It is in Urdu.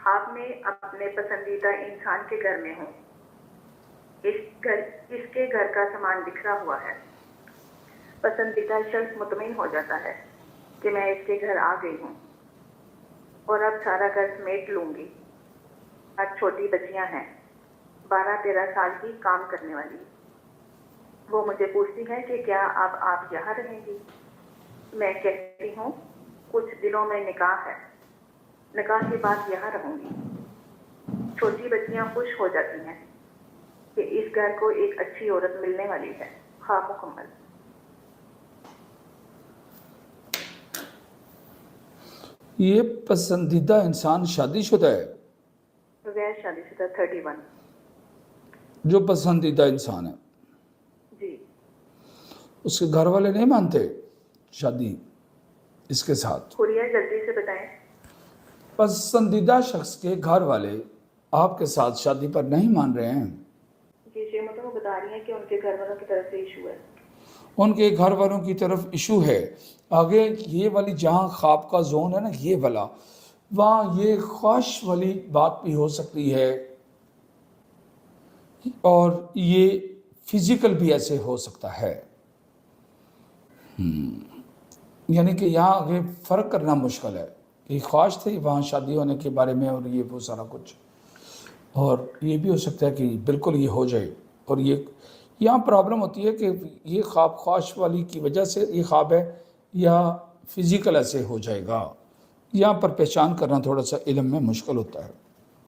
خواب میں اپنے پسندیدہ انسان کے گھر میں ہوں. اس کے گھر کا سامان بکھرا ہوا ہے. پسندیدہ شخص مطمئن ہو جاتا ہے کہ میں اس کے گھر آ گئی ہوں اور اب سارا گھر سمیٹ لوں گی. 8 چھوٹی بچیاں ہیں، 12-13 سال کی، کام کرنے والی. وہ مجھے پوچھتی ہیں کہ کیا اب آپ یہاں رہیں گی؟ میں کہتی ہوں کچھ دنوں میں نکاح ہے، نکاح کے بعد یہاں رہوں گی. چھوٹی بچیاں خوش ہو جاتی ہیں کہ اس گھر کو ایک اچھی عورت ملنے والی ہے. خواب مکمل. یہ پسندیدہ انسان شادی شدہ ہے؟ غیر شادی شدہ 31. جو پسندیدہ انسان ہے جی. اس کے گھر والے نہیں مانتے شادی اس کے ساتھ؟ کھولیے جلدی سے بتائیں. پسندیدہ شخص کے گھر والے آپ کے ساتھ شادی پر نہیں مان رہے ہیں؟ جی مطلب وہ بتا رہی ہیں کہ ان کے گھر والوں کی طرف سے ایشو ہے. ان کے گھر والوں کی طرف ایشو ہے. آگے یہ والی جہاں خواب کا زون ہے نا، یہ والا، وہاں یہ خواہش والی بات بھی ہو سکتی ہے اور یہ فزیکل بھی ایسے ہو سکتا ہے. یعنی کہ یہاں آگے فرق کرنا مشکل ہے کہ خواہش تھی وہاں شادی ہونے کے بارے میں اور یہ وہ سارا کچھ، اور یہ بھی ہو سکتا ہے کہ بالکل یہ ہو جائے. اور یہ یہاں پرابلم ہوتی ہے کہ یہ خواب خواہش والی کی وجہ سے یہ خواب ہے یا فزیکل ایسے ہو جائے گا. یہاں پر پہچان کرنا تھوڑا سا علم میں مشکل ہوتا ہے.